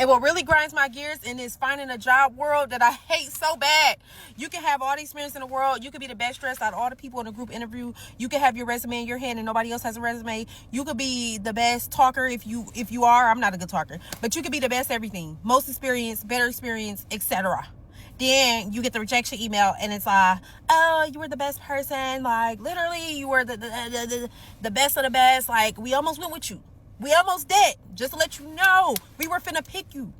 And what really grinds my gears in this finding a job world that I hate so bad. You can have all the experience in the world. You could be the best dressed out of all the people in a group interview. You can have your resume in your hand and nobody else has a resume. You could be the best talker if you are. I'm not a good talker. But you could be the best everything. Most experience, better experience, etc. Then you get the rejection email and it's like, oh, you were the best person. Like, literally, you were the best of the best. Like, we almost went with you. We almost did. Just to let you know, we were finna pick you.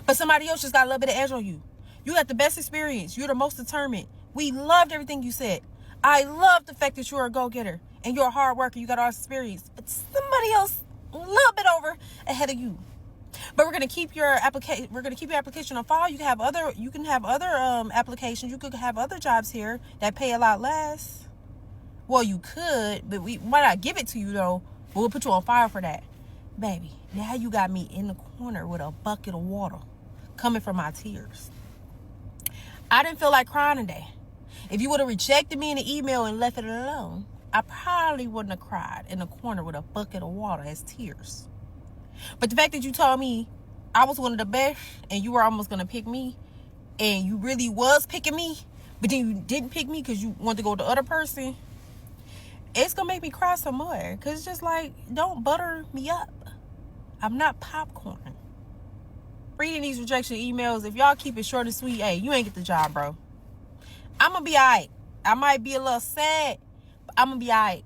But somebody else just got a little bit of edge on you. You got the best experience. You're the most determined. We loved everything you said. I love the fact that you're a go-getter and you're a hard worker. You got all this experience. But somebody else a little bit over ahead of you. But we're gonna keep your application. We're gonna keep your application on file. You can have other. Applications. You could have other jobs here that pay a lot less. Well, you could, but we might not give it to you though. But we'll put you on file for that. Baby, now you got me in the corner with a bucket of water coming from my tears. I didn't feel like crying today. If you would have rejected me in the email and left it alone, I probably wouldn't have cried in the corner with a bucket of water as tears. But the fact that you told me I was one of the best and you were almost going to pick me and you really was picking me, but then you didn't pick me because you wanted to go with the other person, it's going to make me cry some more. Because it's just like, don't butter me up. I'm not popcorn. Reading these rejection emails, if y'all keep it short and sweet, hey, you ain't get the job, bro. I'm going to be all right. I might be a little sad, but I'm going to be all right.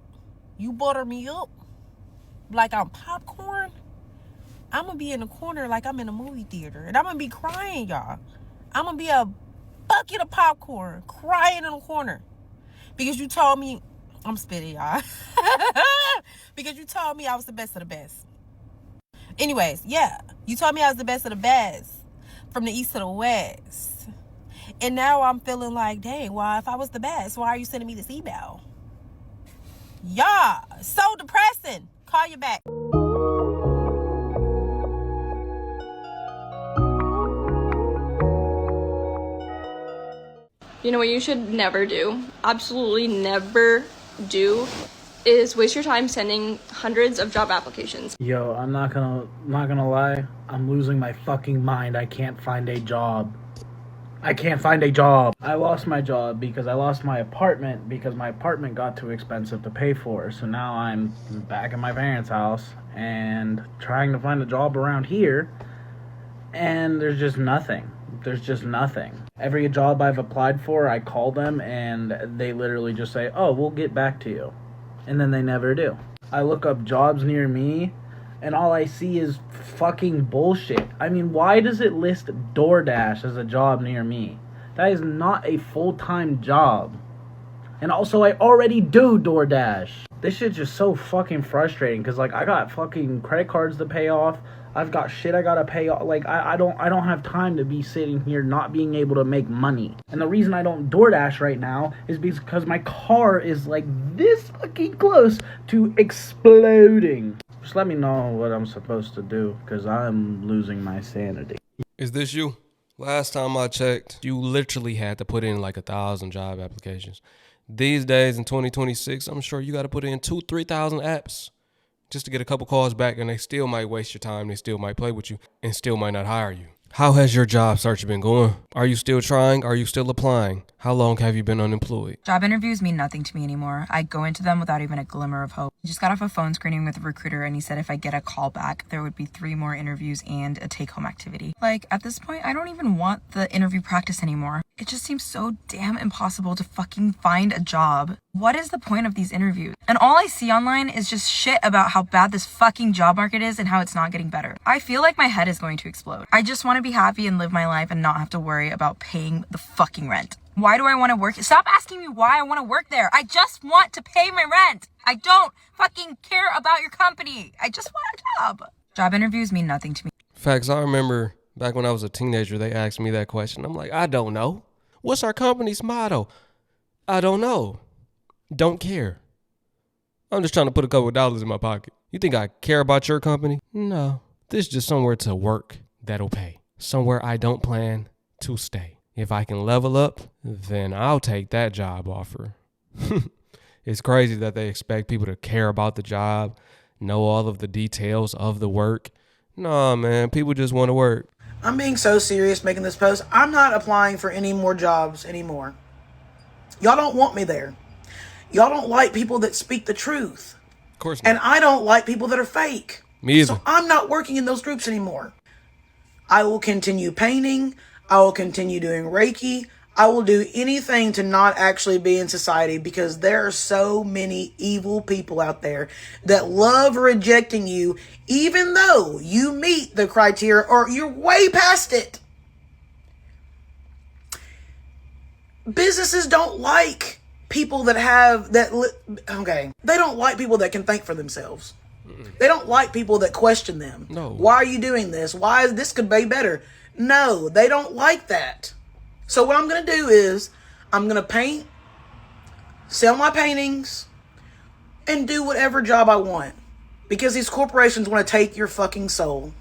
You butter me up like I'm popcorn, I'm going to be in the corner like I'm in a movie theater. And I'm going to be crying, y'all. I'm going to be a bucket of popcorn crying in the corner. Because you told me, I'm spitting, y'all. Because you told me I was the best of the best. Anyways, yeah. You told me I was the best of the best. From the east to the west. And now I'm feeling like, dang, well, if I was the best, why are you sending me this email? Yeah. So depressing. Call you back. You know what you should never do, absolutely never do, is waste your time sending hundreds of job applications. Yo, I'm not gonna lie. I'm losing my fucking mind. I can't find a job. I lost my job because I lost my apartment because my apartment got too expensive to pay for. So now I'm back at my parents' house and trying to find a job around here. And there's just nothing. Every job I've applied for, I call them and they literally just say, oh, we'll get back to you. And then they never do. I look up jobs near me and all I see is fucking bullshit. I mean, why does it list DoorDash as a job near me? That is not a full-time job. And also, I already do DoorDash. This shit's just so fucking frustrating because, like, I got fucking credit cards to pay off. I've got shit I gotta pay off. Like, I don't have time to be sitting here not being able to make money. And the reason I don't DoorDash right now is because my car is, like, this fucking close to exploding. Just let me know what I'm supposed to do because I'm losing my sanity. Is this you? Last time I checked, you literally had to put in like 1,000 job applications. These days in 2026, I'm sure you got to put in 2,000-3,000 apps just to get a couple calls back, and they still might waste your time. They still might play with you and still might not hire you. How has your job search been going? Are you still trying? Are you still applying? How long have you been unemployed? Job interviews mean nothing to me anymore. I go into them without even a glimmer of hope. I just got off a phone screening with a recruiter and he said if I get a call back, there would be 3 more interviews and a take-home activity. Like, at this point, I don't even want the interview practice anymore. It just seems so damn impossible to fucking find a job. What is the point of these interviews? And all I see online is just shit about how bad this fucking job market is and how it's not getting better. I feel like my head is going to explode. I just want to be happy and live my life and not have to worry about paying the fucking rent. Why do I want to work? Stop asking me why I want to work there. I just want to pay my rent. I don't fucking care about your company. I just want a job. Job interviews mean nothing to me. Facts, I remember back when I was a teenager, they asked me that question. I'm like, I don't know. What's our company's motto? I don't know. Don't care. I'm just trying to put a couple of dollars in my pocket. You think I care about your company? No. This is just somewhere to work that'll pay. Somewhere I don't plan to stay. If I can level up, then I'll take that job offer. It's crazy that they expect people to care about the job, know all of the details of the work, Nah, man, people just want to work. I'm being so serious making this post. I'm not applying for any more jobs anymore. Y'all don't want me there. Y'all don't like people that speak the truth. Of course not. And I don't like people that are fake. Me either. So I'm not working in those groups anymore. I will continue painting. I will continue doing Reiki. I will do anything to not actually be in society, because there are so many evil people out there that love rejecting you even though you meet the criteria or you're way past it. Businesses don't like people that have that. Okay. They don't like people that can think for themselves. They don't like people that question them. No. Why are you doing this? Why is this could be better? No, they don't like that. So what I'm going to do is I'm going to paint, sell my paintings, and do whatever job I want. Because these corporations want to take your fucking soul.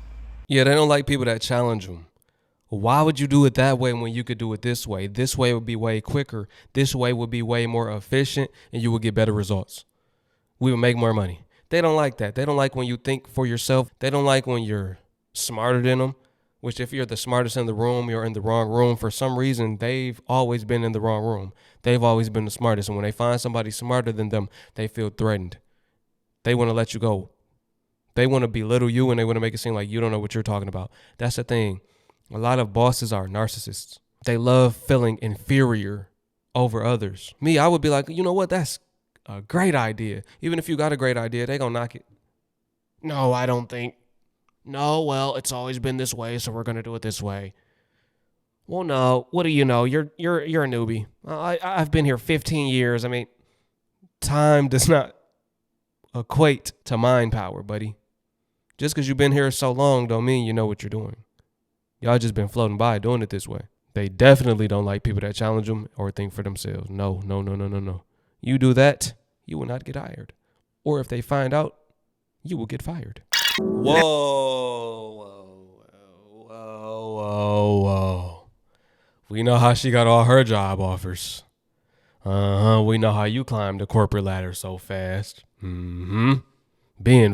Yeah, they don't like people that challenge them. Why would you do it that way when you could do it this way? This way would be way quicker. This way would be way more efficient, and you would get better results. We would make more money. They don't like that. They don't like when you think for yourself. They don't like when you're smarter than them, which if you're the smartest in the room, you're in the wrong room. For some reason, they've always been in the wrong room. They've always been the smartest. And when they find somebody smarter than them, they feel threatened. They want to let you go. They want to belittle you, and they want to make it seem like you don't know what you're talking about. That's the thing. A lot of bosses are narcissists. They love feeling inferior over others. Me, I would be like, you know what? That's a great idea. Even if you got a great idea, they gonna knock it. No, I don't think. No, well, it's always been this way, so we're gonna do it this way. Well, no. What do you know? You're a newbie. I've been here 15 years. I mean, time does not equate to mind power, buddy. Just because you've been here so long don't mean you know what you're doing. Y'all just been floating by doing it this way. They definitely don't like people that challenge them or think for themselves. No. You do that, you will not get hired. Or if they find out, you will get fired. Whoa. We know how she got all her job offers. We know how you climbed the corporate ladder so fast. Being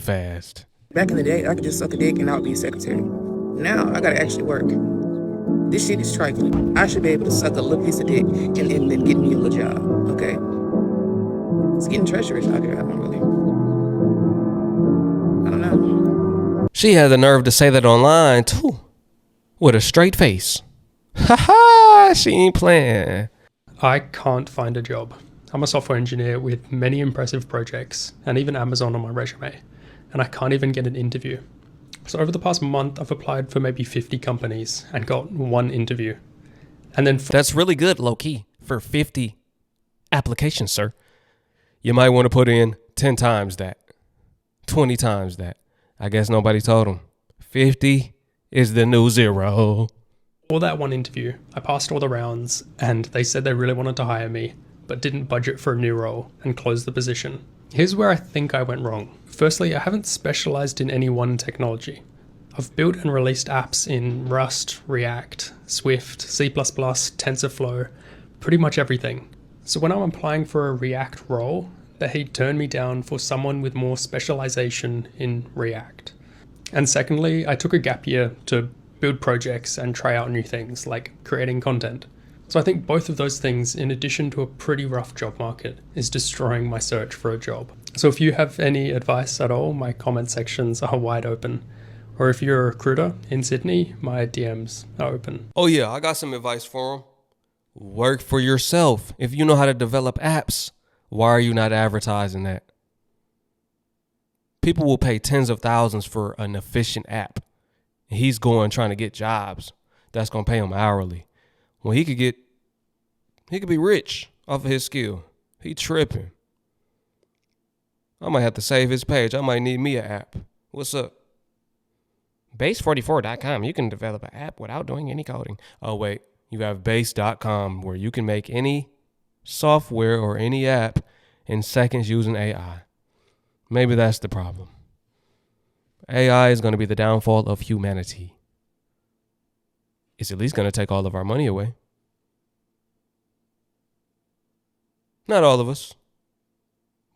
fast. Back in the day, I could just suck a dick and I would be a secretary. Now, I gotta actually work. This shit is trifling. I should be able to suck a little piece of dick and then get me a little job, okay? It's getting treacherous out here. I don't know. She had the nerve to say that online, too. With a straight face. Ha ha, she ain't playing. I can't find a job. I'm a software engineer with many impressive projects and even Amazon on my resume, and I can't even get an interview. So over the past month, I've applied for maybe 50 companies and got one interview. And then That's really good, low-key, for 50 applications, sir. You might want to put in 10 times that, 20 times that. I guess nobody told him. 50 is the new 0. for that one interview, I passed all the rounds and they said they really wanted to hire me, but didn't budget for a new role and closed the position. Here's where I think I went wrong. Firstly, I haven't specialized in any one technology. I've built and released apps in Rust, React, Swift, C++, TensorFlow, pretty much everything. So when I'm applying for a React role, they turned me down for someone with more specialization in React. And secondly, I took a gap year to build projects and try out new things like creating content. So I think both of those things, in addition to a pretty rough job market, is destroying my search for a job. So if you have any advice at all, my comment sections are wide open. Or if you're a recruiter in Sydney, my DMs are open. Oh yeah, I got some advice for him. Work for yourself. If you know how to develop apps, why are you not advertising that? People will pay tens of thousands for an efficient app. He's going trying to get jobs. That's going to pay him hourly. When he could be rich off of his skill. He tripping. I might have to save his page. I might need me an app. What's up? Base44.com. You can develop an app without doing any coding. Oh, wait. You have base.com where you can make any software or any app in seconds using AI. Maybe that's the problem. AI is going to be the downfall of humanity. It's at least going to take all of our money away. Not all of us,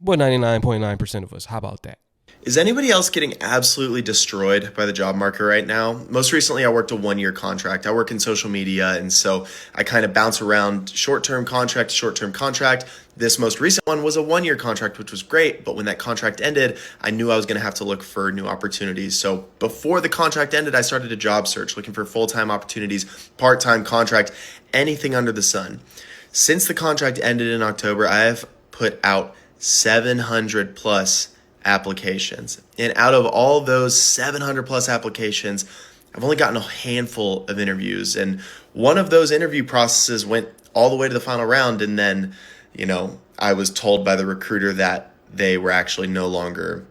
but 99.9% of us. How about that? Is anybody else getting absolutely destroyed by the job market right now? Most recently, I worked a 1-year contract. I work in social media, and so I kind of bounce around short-term contract to short-term contract. This most recent one was a 1-year contract, which was great, but when that contract ended, I knew I was going to have to look for new opportunities. So before the contract ended, I started a job search, looking for full-time opportunities, part-time contract, anything under the sun. Since the contract ended in October, I have put out 700 plus applications. And out of all those 700 plus applications, I've only gotten a handful of interviews. And one of those interview processes went all the way to the final round. And then, I was told by the recruiter that they were actually no longer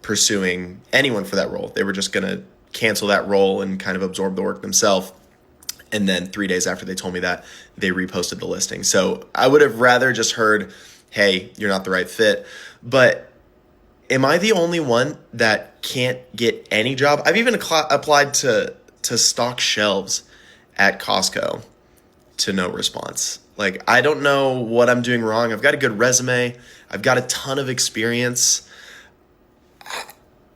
pursuing anyone for that role. They were just going to cancel that role and kind of absorb the work themselves. And then 3 days after they told me that, they reposted the listing. So I would have rather just heard, hey, you're not the right fit. But am I the only one that can't get any job? I've even applied to stock shelves at Costco to no response. Like, I don't know what I'm doing wrong. I've got a good resume. I've got a ton of experience.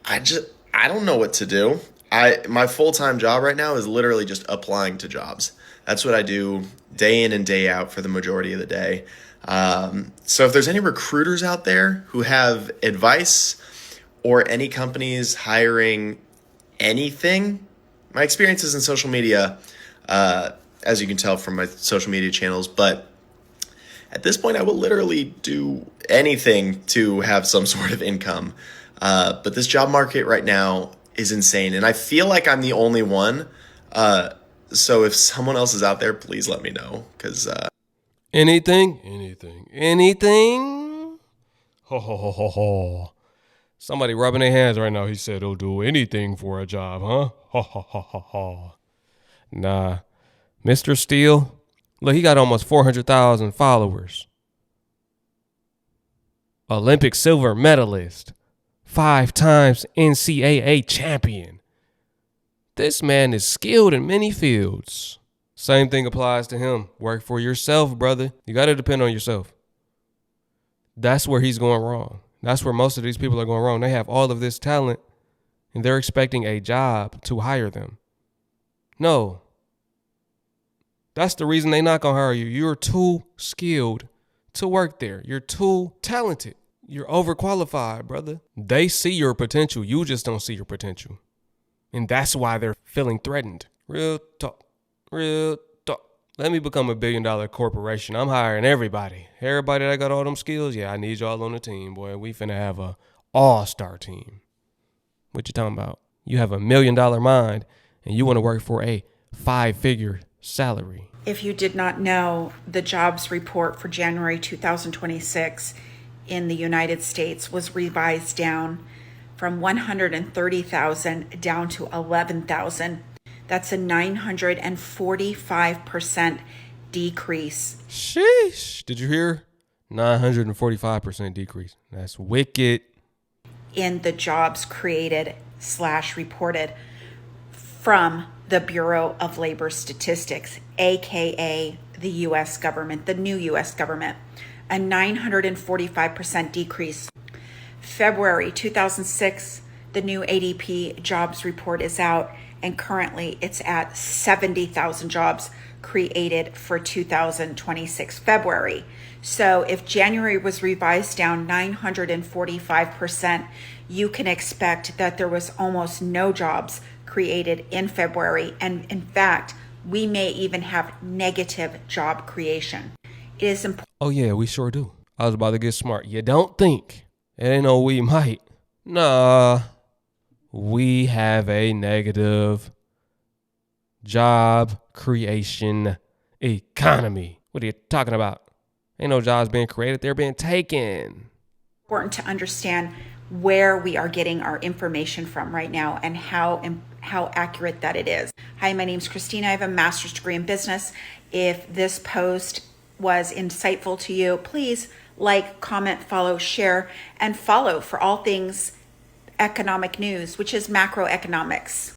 I don't know what to do. My full-time job right now is literally just applying to jobs. That's what I do day in and day out for the majority of the day. So if there's any recruiters out there who have advice or any companies hiring anything, my experience is in social media, as you can tell from my social media channels. But at this point, I will literally do anything to have some sort of income. But this job market right now is insane. And I feel like I'm the only one. So if someone else is out there, please let me know. Because Anything? Ho, ho, ho, ho, ho. Somebody rubbing their hands right now. He said he'll do anything for a job, huh? Ha, ha, ha, ha, ha. Nah. Mr. Steele, look, he got almost 400,000 followers. Olympic silver medalist. 5 times NCAA champion. This man is skilled in many fields. Same thing applies to him. Work for yourself, brother. You got to depend on yourself. That's where he's going wrong. That's where most of these people are going wrong. They have all of this talent, and they're expecting a job to hire them. No. That's the reason they're not going to hire you. You're too skilled to work there. You're too talented. You're overqualified, brother. They see your potential. You just don't see your potential. And that's why they're feeling threatened. Real talk. Real talk. Let me become $1 billion corporation. I'm hiring everybody. Everybody that got all them skills, yeah, I need y'all on the team, boy. We finna have a all-star team. What you talking about? You have $1 million mind, and you want to work for a 5-figure salary. If you did not know, the jobs report for January 2026 in the United States was revised down from 130,000 down to 11,000. That's a 945% decrease. Sheesh. Did you hear? 945% decrease. That's wicked. In the jobs created / reported from the Bureau of Labor Statistics, aka the U.S. government, the new U.S. government, a 945% decrease. February 2006, the new ADP jobs report is out, and currently it's at 70,000 jobs created for 2026 February. So if January was revised down 945%, you can expect that there was almost no jobs created in February. And in fact, we may even have negative job creation. It is important. Oh, yeah, we sure do. I was about to get smart. You don't think? It ain't no we might. Nah. We have a negative job creation economy. What are you talking about? Ain't no jobs being created. They're being taken. Important to understand where we are getting our information from right now and how accurate that it is. Hi, my name's Christina. I have a master's degree in business. If this post was insightful to you, please like, comment, follow, share, and follow for all things economic news, which is macroeconomics.